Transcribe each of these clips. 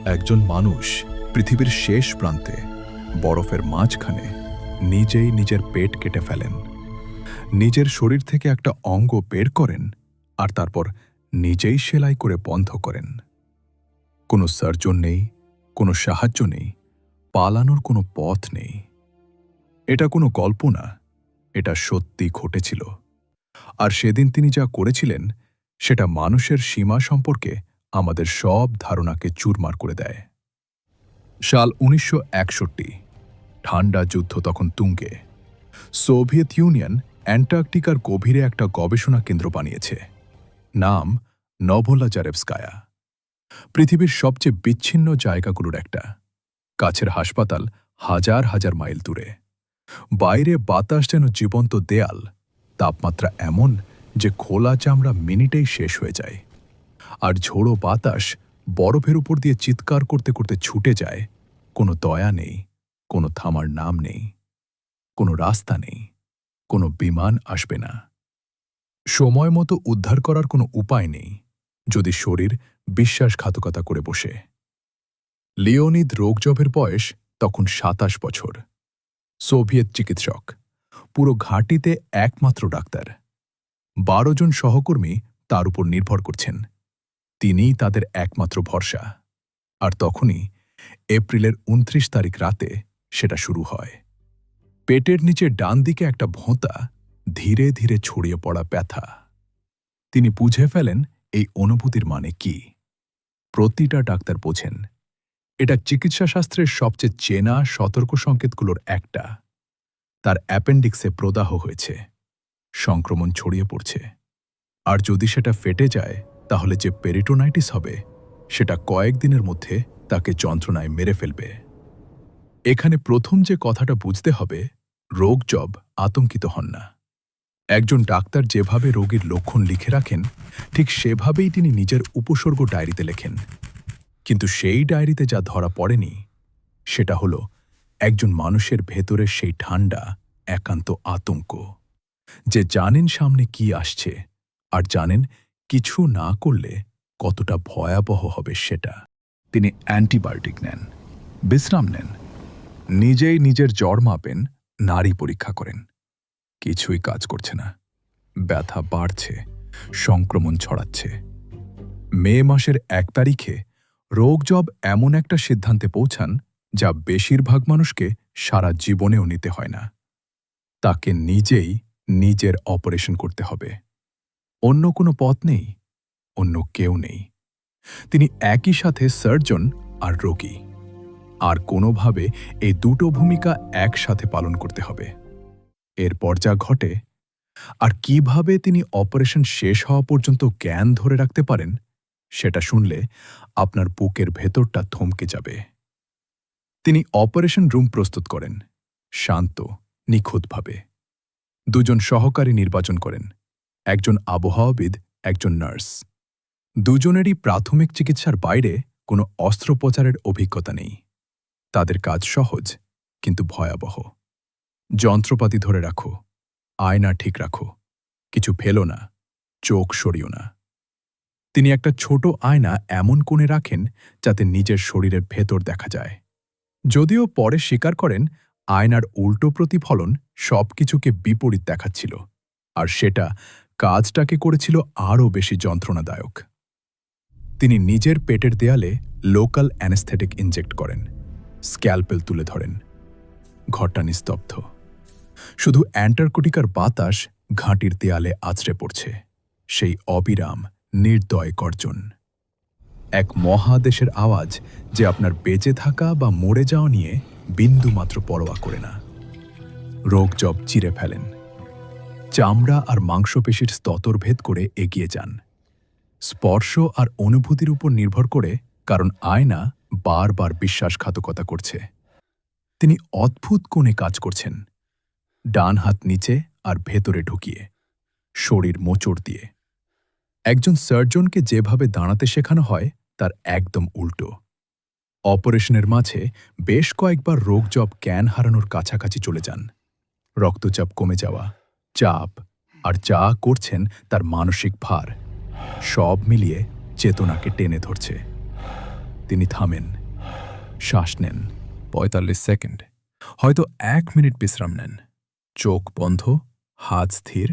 একজন মানুষ পৃথিবীর শেষ প্রান্তে বরফের মাঝখানে নিজেই নিজের পেট কেটে ফেলেন, নিজের শরীর থেকে একটা অঙ্গ বের করেন আর তারপর নিজেই সেলাই করে বন্ধ করেন। কোনো সার্জন নেই, কোনো সাহায্য নেই, পালানোর কোনো পথ নেই। এটা কোনো গল্প না, এটা সত্যি ঘটেছিল। আর সেদিন তিনি যা করেছিলেন সেটা মানুষের সীমা সম্পর্কে আমাদের সব ধারণাকে চুরমার করে দেয়। সাল ১৯৬১, ঠান্ডা যুদ্ধ তখন তুঙ্গে। সোভিয়েত ইউনিয়ন অ্যান্টার্কটিকার গভীরে একটা গবেষণা কেন্দ্র বানিয়েছে, নাম নভোলাজারেভস্কায়া। পৃথিবীর সবচেয়ে বিচ্ছিন্ন জায়গাগুলোর একটা। কাছের হাসপাতাল হাজার হাজার মাইল দূরে। বাইরে বাতাস যেন জীবন্ত দেয়াল, তাপমাত্রা এমন যে খোলা চামড়া মিনিটেই শেষ হয়ে যায়। আর ঝোড়ো বাতাস বরফের উপর দিয়ে চিৎকার করতে করতে ছুটে যায়। কোনো দয়া নেই, কোনো থামার নাম নেই, কোনো রাস্তা নেই, কোনো বিমান আসবে না। সময় মতো উদ্ধার করার কোনো উপায় নেই যদি শরীর বিশ্বাসঘাতকতা করে বসে। লিওনিদ রোগজভের বয়স তখন ২৭ বছর। সোভিয়েত চিকিৎসক, পুরো ঘাঁটিতে একমাত্র ডাক্তার। ১২ জন সহকর্মী তার উপর নির্ভর করছেন। তিনিই তাদের একমাত্র ভরসা। আর তখনই এপ্রিলের ২৯ তারিখ রাতে সেটা শুরু হয়। পেটের নিচে ডান দিকে একটা ভোঁতা, ধীরে ধীরে ছড়িয়ে পড়া ব্যথা। তিনি বুঝে ফেলেন এই অনুভূতির মানে কি। প্রতিটা ডাক্তার বোঝেন এটা চিকিৎসাশাস্ত্রের সবচেয়ে চেনা সতর্ক সংকেতগুলোর একটা। তার অ্যাপেন্ডিক্সে প্রদাহ হয়েছে, সংক্রমণ ছড়িয়ে পড়ছে। আর যদি সেটা ফেটে যায় তাহলে যে পেরিটোনাইটিস হবে সেটা কয়েকদিনের মধ্যে তাকে যন্ত্রণায় মেরে ফেলবে। এখানে প্রথম যে কথাটা বুঝতে হবে, রোগজভ আতঙ্কিত হন না। একজন ডাক্তার যেভাবে রোগীর লক্ষণ লিখে রাখেন ঠিক সেভাবেই তিনি নিজের উপসর্গ ডায়েরিতে লেখেন। কিন্তু সেই ডায়েরিতে যা ধরা পড়েনি সেটা হলো একজন মানুষের ভেতরের সেই ঠান্ডা একান্ত আতঙ্ক, যে জানেন সামনে কি আসছে আর জানেন কিছু না করলে কতটা ভয়াবহ হবে সেটা। তিনি অ্যান্টিবায়োটিক নেন, বিশ্রাম নেন, নিজেই নিজের জ্বর মাপেন, নাড়ি পরীক্ষা করেন। কিছুই কাজ করছে না। ব্যথা বাড়ছে, সংক্রমণ ছড়াচ্ছে। মে মাসের ১ তারিখে রোগজভ এমন একটা সিদ্ধান্তে পৌঁছান যা বেশিরভাগ মানুষকে সারা জীবনেও নিতে হয় না। তাকে নিজেই নিজের অপারেশন করতে হবে। অন্য কোনো পথ নেই, অন্য কেউ নেই। তিনি একই সাথে সার্জন আর রোগী। আর কোনোভাবে এই দুটো ভূমিকা একসাথে পালন করতে হবে। এরপর যা ঘটে আর কিভাবে তিনি অপারেশন শেষ হওয়া পর্যন্ত জ্ঞান ধরে রাখতে পারেন সেটা শুনলে আপনার বুকের ভেতরটা থমকে যাবে। তিনি অপারেশন রুম প্রস্তুত করেন, শান্ত, নিখুঁতভাবে। ২ জন সহকারী নির্বাচন করেন, একজন আবহাওয়াবিদ, একজন নার্স। দুজনেরই প্রাথমিক চিকিৎসার বাইরে কোনো অস্ত্রোপচারের অভিজ্ঞতা নেই। তাদের কাজ সহজ কিন্তু ভয়াবহ। যন্ত্রপাতি ধরে রাখো, আয়না ঠিক রাখো, কিছু ফেলো না, চোখ সরিও না। তিনি একটা ছোট আয়না এমন কোণে রাখেন যাতে নিজের শরীরের ভেতর দেখা যায়। যদিও পরে স্বীকার করেন আয়নার উল্টো প্রতিফলন সবকিছুকে বিপরীত দেখাচ্ছিল, আর সেটা কাজটাকে করেছিল আরও বেশি যন্ত্রণাদায়ক। তিনি নিজের পেটের দেয়ালে লোকাল অ্যানেস্থেটিক ইনজেক্ট করেন, স্ক্যালপেল তুলে ধরেন। ঘরটা নিস্তব্ধ। শুধু অ্যান্টার্কটিকার বাতাস ঘাঁটির দেয়ালে আছড়ে পড়ছে, সেই অবিরাম নির্দয় গর্জন। এক মহাদেশের আওয়াজ যে আপনার বেঁচে থাকা বা মরে যাওয়া নিয়ে বিন্দুমাত্র পরোয়া করে না। রোগজভ চিরে ফেলেন, চামড়া আর মাংসপেশির স্তর ভেদ করে এগিয়ে যান। স্পর্শ আর অনুভূতির উপর নির্ভর করে, কারণ আয়না বারবার বিশ্বাসঘাতকতা করছে। তিনি অদ্ভুত কোণে কাজ করছেন, ডান হাত নিচে আর ভেতরে ঢুকিয়ে, শরীর মোচড় দিয়ে। একজন সার্জনকে যেভাবে দাঁড়াতে শেখানো হয় তার একদম উল্টো। অপারেশনের মাঝে বেশ কয়েকবার রোগজভ জ্ঞান হারানোর কাছাকাছি চলে যান। রক্তচাপ কমে যাওয়া, চাপ আর যা করছেন তার মানসিক ভার সব মিলিয়ে চেতনাকে টেনে ধরছে। তিনি থামেন, শ্বাস নেন ৪৫ সেকেন্ড, হয়তো ১ মিনিট বিশ্রাম নেন। চোখ বন্ধ, হাত স্থির,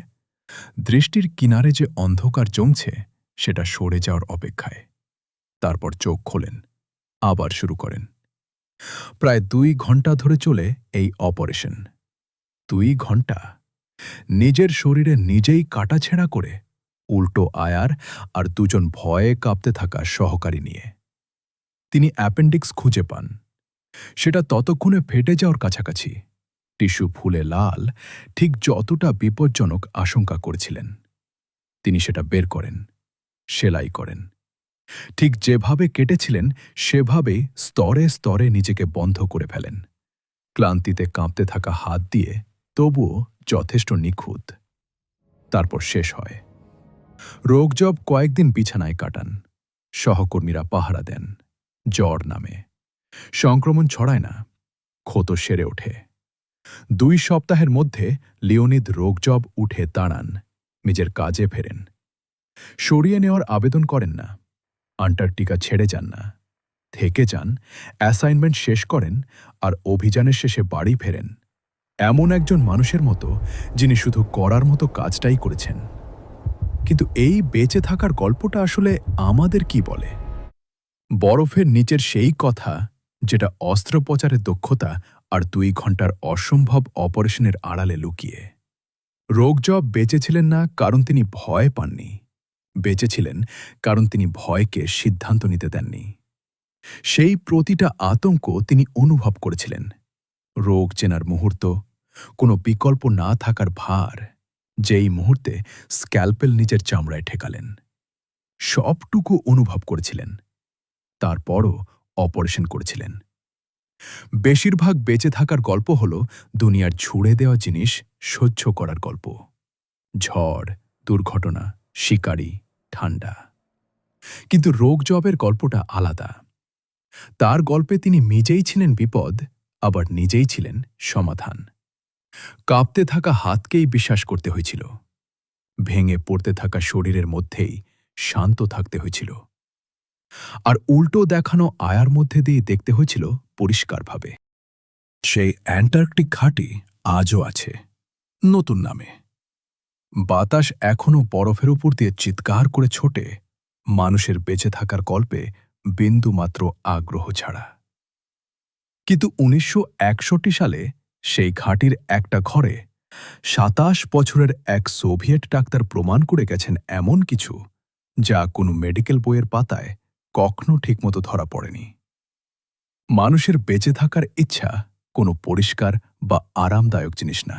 দৃষ্টির কিনারে যে অন্ধকার জমছে সেটা সরে যাওয়ার অপেক্ষায়। তারপর চোখ খোলেন, আবার শুরু করেন। প্রায় ২ ঘণ্টা ধরে চলে এই অপারেশন। ২ ঘণ্টা নিজের শরীরে নিজেই কাটাছেঁড়া করে, উল্টো আয়ার আর ২ জন ভয়ে কাঁপতে থাকা সহকারী নিয়ে। তিনি অ্যাপেন্ডিক্স খুঁজে পান। সেটা ততক্ষণে ফেটে যাওয়ার কাছাকাছি, টিস্যু ফুলে লাল, ঠিক যতটা বিপজ্জনক আশঙ্কা করেছিলেন। তিনি সেটা বের করেন, সেলাই করেন। ঠিক যেভাবে কেটেছিলেন সেভাবেই স্তরে স্তরে নিজেকে বন্ধ করে ফেলেন, ক্লান্তিতে কাঁপতে থাকা হাত দিয়ে, তবুও যথেষ্ট নিখুঁত। তারপর শেষ হয়। রোগজব কয়েকদিন বিছানায় কাটান, সহকর্মীরা পাহারা দেন, জ্বর নামে, সংক্রমণ ছড়ায় না, ক্ষত সেরে ওঠে। ২ সপ্তাহের মধ্যে লিওনিদ রোগজব উঠে দাঁড়ান, নিজের কাজে ফেরেন। সরিয়ে নেওয়ার আবেদন করেন না, আন্টার্কটিকা ছেড়ে যান না, থেকে যান, অ্যাসাইনমেন্ট শেষ করেন আর অভিযানের শেষে বাড়ি ফেরেন, এমন একজন মানুষের মতো যিনি শুধু করার মতো কাজটাই করেছেন। কিন্তু এই বেঁচে থাকার গল্পটা আসলে আমাদের কি বলে? বরফের নিচের সেই কথা যেটা অস্ত্রোপচারের দক্ষতা আর ২ ঘণ্টার অসম্ভব অপারেশনের আড়ালে লুকিয়ে। রোগজব বেঁচেছিলেন না কারণ তিনি ভয় পাননি, বেঁচেছিলেন কারণ তিনি ভয়কে সিদ্ধান্ত নিতে দেননি। সেই প্রতিটা আতঙ্ক তিনি অনুভব করেছিলেন, রোগ চেনার মুহূর্ত, কোনো বিকল্প না থাকার ভার, যেই মুহূর্তে স্ক্যালপেল নিজের চামড়ায় ঠেকালেন। সবটুকু অনুভব করেছিলেন, তারপরও অপারেশন করেছিলেন। বেশিরভাগ বেঁচে থাকার গল্প হল দুনিয়ার ছুড়ে দেওয়া জিনিস সহ্য করার গল্প। ঝড়, দুর্ঘটনা, শিকারি, ঠান্ডা। কিন্তু রোগজবের গল্পটা আলাদা। তার গল্পে তিনি নিজেই ছিলেন বিপদ, আবার নিজেই ছিলেন সমাধান। কাঁপতে থাকা হাতকেই বিশ্বাস করতে হয়েছিল, ভেঙে পড়তে থাকা শরীরের মধ্যেই শান্ত থাকতে হয়েছিল, আর উল্টো দেখানো আয়ার মধ্যে দিয়ে দেখতে হয়েছিল পরিষ্কারভাবে। সেই অ্যান্টার্কটিক ঘাঁটি আজও আছে, নতুন নামে। বাতাস এখনও বরফের উপর দিয়ে চিৎকার করে ছোটে, মানুষের বেঁচে থাকার গল্পে বিন্দুমাত্র আগ্রহ ছাড়া। কিন্তু ১৯৬১ সালে সেই ঘাঁটির একটা ঘরে ২৭ বছরের এক সোভিয়েত ডাক্তার প্রমাণ করে গেছেন এমন কিছু যা কোনো মেডিকেল বইয়ের পাতায় কখনো ঠিকমতো ধরা পড়েনি। মানুষের বেঁচে থাকার ইচ্ছা কোনো পরিষ্কার বা আরামদায়ক জিনিস না।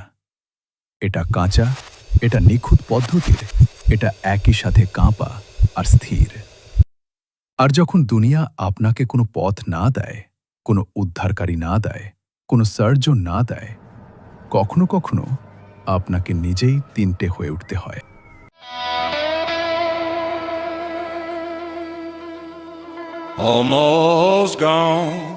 এটা কাঁচা, এটা নিখুঁত পদ্ধতির, এটা একই সাথে কাঁপা আর স্থির। আর যখন দুনিয়া আপনাকে কোনো পথ না দেয়, কোনো উদ্ধারকারী না দেয়, কোনো সার্জন না দেয়, কখনো কখনো আপনাকে নিজেই ৩টে হয়ে উঠতে হয়। Almost gone.